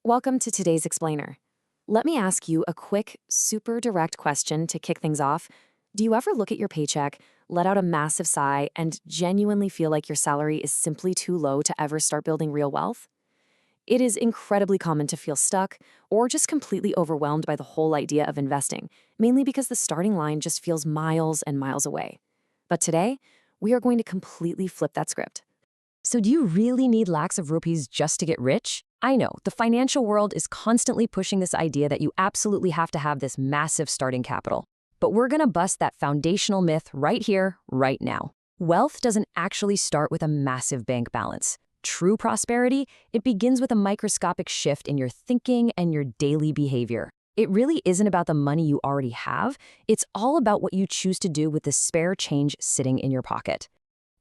Welcome to today's explainer. Let me ask you a quick, super direct question to kick things off. Do you ever look at your paycheck, let out a massive sigh, and genuinely feel like your salary is simply too low to ever start building real wealth? It is incredibly common to feel stuck or just completely overwhelmed by the whole idea of investing, mainly because the starting line just feels miles and miles away. But today, we are going to completely flip that script. So do you really need lakhs of rupees just to get rich? I know, the financial world is constantly pushing this idea that you absolutely have to have this massive starting capital. But we're gonna bust that foundational myth right here, right now. Wealth doesn't actually start with a massive bank balance. True prosperity, it begins with a microscopic shift in your thinking and your daily behavior. It really isn't about the money you already have, it's all about what you choose to do with the spare change sitting in your pocket.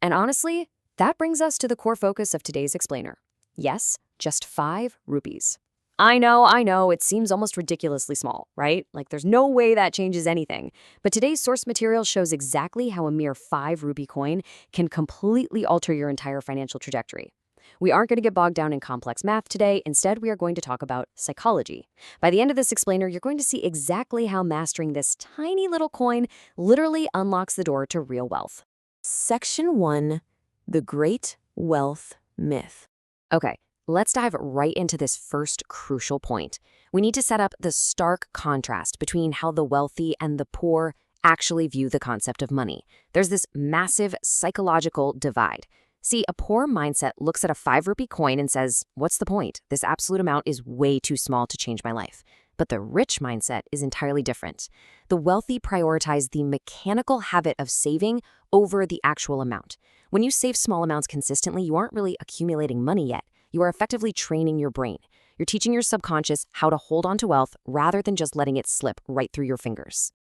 And honestly, that brings us to the core focus of today's explainer. Yes, just 5 rupees. I know, it seems almost ridiculously small, right? Like there's no way that changes anything. But today's source material shows exactly how a mere 5 rupee coin can completely alter your entire financial trajectory. We aren't going to get bogged down in complex math today. Instead, we are going to talk about psychology. By the end of this explainer, you're going to see exactly how mastering this tiny little coin literally unlocks the door to real wealth. Section 1. The Great Wealth Myth. Okay, let's dive right into this first crucial point. We need to set up the stark contrast between how the wealthy and the poor actually view the concept of money. There's this massive psychological divide. See, a poor mindset looks at a 5 rupee coin and says, what's the point? This absolute amount is way too small to change my life. But the rich mindset is entirely different. The wealthy prioritize the mechanical habit of saving over the actual amount. When you save small amounts consistently, you aren't really accumulating money yet. You are effectively training your brain. You're teaching your subconscious how to hold on to wealth rather than just letting it slip right through your fingers.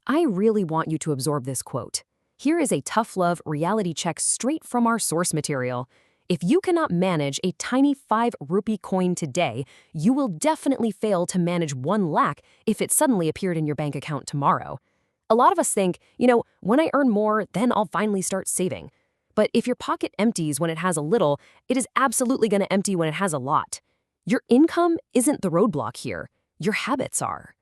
I really want you to absorb this quote. Here is a tough love reality check straight from our source material. If you cannot manage a tiny 5 rupee coin today, you will definitely fail to manage 1 lakh if it suddenly appeared in your bank account tomorrow. A lot of us think, when I earn more, then I'll finally start saving. But if your pocket empties when it has a little, it is absolutely going to empty when it has a lot. Your income isn't the roadblock here. Your habits are.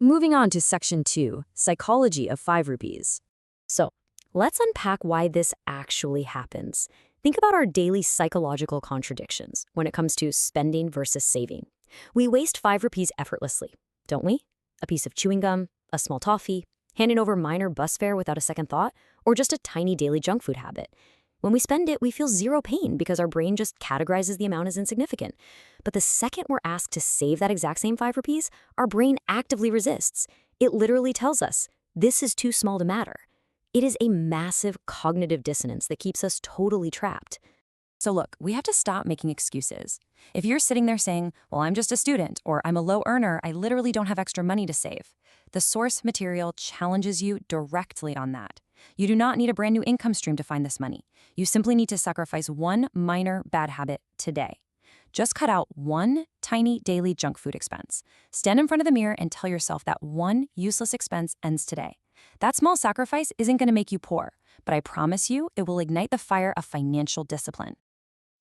Moving on to Section 2, Psychology of 5 rupees. So, let's unpack why this actually happens. Think about our daily psychological contradictions when it comes to spending versus saving. We waste 5 rupees effortlessly, don't we? A piece of chewing gum, a small toffee, handing over minor bus fare without a second thought, or just a tiny daily junk food habit. When we spend it, we feel zero pain because our brain just categorizes the amount as insignificant. But the second we're asked to save that exact same 5 rupees, our brain actively resists. It literally tells us, this is too small to matter. It is a massive cognitive dissonance that keeps us totally trapped. So look, we have to stop making excuses. If you're sitting there saying, well, I'm just a student, or I'm a low earner, I literally don't have extra money to save. The source material challenges you directly on that. You do not need a brand new income stream to find this money. You simply need to sacrifice 1 minor bad habit today. Just cut out 1 tiny daily junk food expense. Stand in front of the mirror and tell yourself that 1 useless expense ends today. That small sacrifice isn't going to make you poor, but I promise you it will ignite the fire of financial discipline.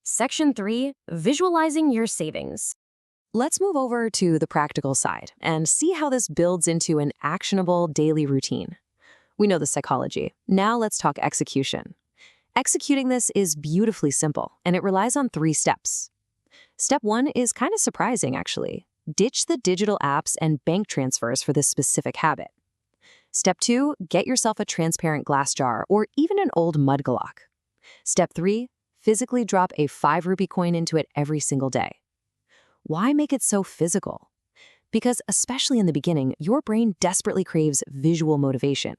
Section 3, Visualizing your savings. Let's move over to the practical side and see how this builds into an actionable daily routine. We know the psychology. Now let's talk execution. Executing this is beautifully simple, and it relies on 3 steps. Step 1 is kind of surprising, actually. Ditch the digital apps and bank transfers for this specific habit. Step 2, get yourself a transparent glass jar or even an old mud glock. Step 3, physically drop a 5 rupee coin into it every single day. Why make it so physical? Because especially in the beginning, your brain desperately craves visual motivation.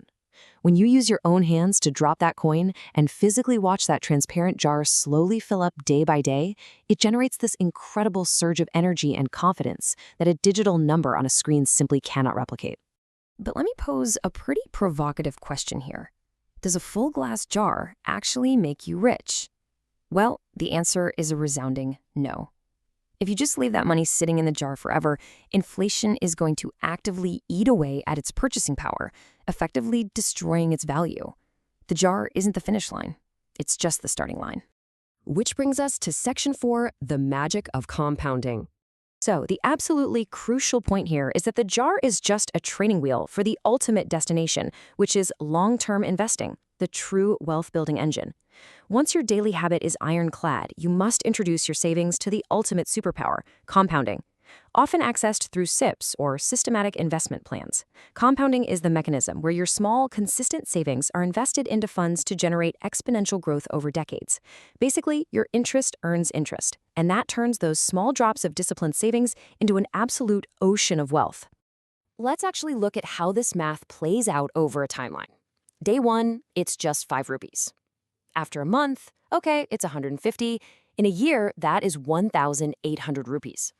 When you use your own hands to drop that coin and physically watch that transparent jar slowly fill up day by day, it generates this incredible surge of energy and confidence that a digital number on a screen simply cannot replicate. But let me pose a pretty provocative question here. Does a full glass jar actually make you rich? Well, the answer is a resounding no. If you just leave that money sitting in the jar forever, inflation is going to actively eat away at its purchasing power, effectively destroying its value. The jar isn't the finish line. It's just the starting line. Which brings us to Section 4, the magic of compounding. So, the absolutely crucial point here is that the jar is just a training wheel for the ultimate destination, which is long-term investing, the true wealth-building engine. Once your daily habit is ironclad, you must introduce your savings to the ultimate superpower, compounding. Often accessed through SIPs or systematic investment plans, compounding is the mechanism where your small, consistent savings are invested into funds to generate exponential growth over decades. Basically, your interest earns interest, and that turns those small drops of disciplined savings into an absolute ocean of wealth. Let's actually look at how this math plays out over a timeline. Day 1, it's just 5 rupees. After a month, okay, it's 150. In a year, that is 1,800 rupees.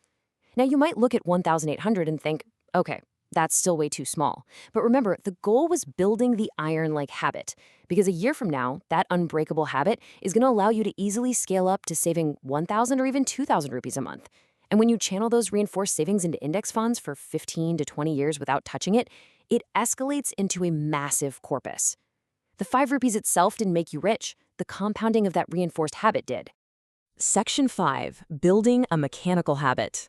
Now, you might look at 1,800 and think, okay, that's still way too small. But remember, the goal was building the iron-like habit, because a year from now, that unbreakable habit is going to allow you to easily scale up to saving 1,000 or even 2,000 rupees a month. And when you channel those reinforced savings into index funds for 15 to 20 years without touching it, it escalates into a massive corpus. The 5 rupees itself didn't make you rich. The compounding of that reinforced habit did. Section 5. Building a mechanical habit.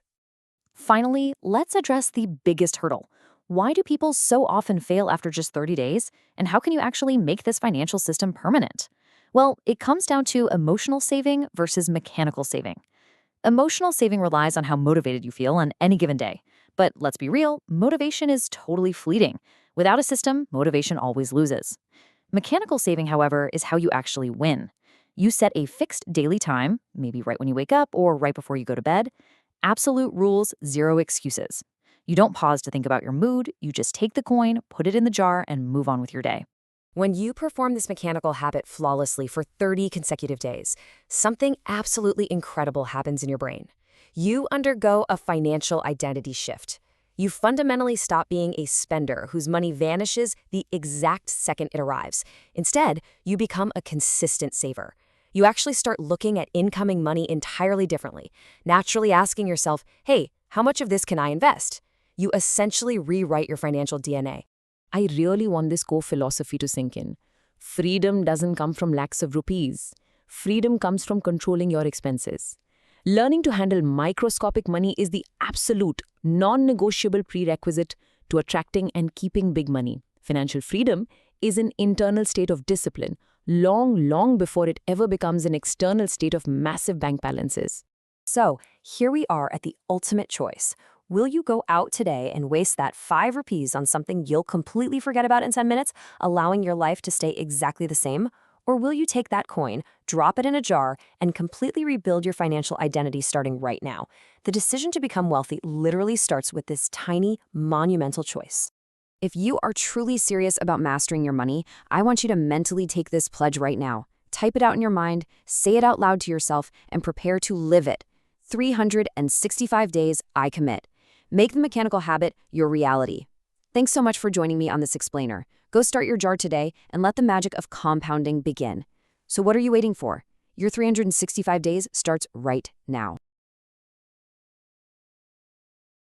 Finally, let's address the biggest hurdle. Why do people so often fail after just 30 days? And how can you actually make this financial system permanent? Well, it comes down to emotional saving versus mechanical saving. Emotional saving relies on how motivated you feel on any given day. But let's be real, motivation is totally fleeting. Without a system, motivation always loses. Mechanical saving, however, is how you actually win. You set a fixed daily time, maybe right when you wake up or right before you go to bed. Absolute rules, zero excuses. You don't pause to think about your mood, you just take the coin, put it in the jar, and move on with your day. When you perform this mechanical habit flawlessly for 30 consecutive days, something absolutely incredible happens in your brain. You undergo a financial identity shift. You fundamentally stop being a spender whose money vanishes the exact second it arrives. Instead, you become a consistent saver. You actually start looking at incoming money entirely differently, naturally asking yourself, hey, how much of this can I invest? You essentially rewrite your financial DNA. I really want this core philosophy to sink in. Freedom doesn't come from lakhs of rupees. Freedom comes from controlling your expenses. Learning to handle microscopic money is the absolute, non-negotiable prerequisite to attracting and keeping big money. Financial freedom is an internal state of discipline, long before it ever becomes an external state of massive bank balances. So, here we are at the ultimate choice. Will you go out today and waste that 5 rupees on something you'll completely forget about in 10 minutes, allowing your life to stay exactly the same? Or will you take that coin, drop it in a jar, and completely rebuild your financial identity starting right now? The decision to become wealthy literally starts with this tiny, monumental choice. If you are truly serious about mastering your money, I want you to mentally take this pledge right now. Type it out in your mind, say it out loud to yourself, and prepare to live it. 365 days, I commit. Make the mechanical habit your reality. Thanks so much for joining me on this explainer. Go start your jar today and let the magic of compounding begin. So what are you waiting for? Your 365 days starts right now.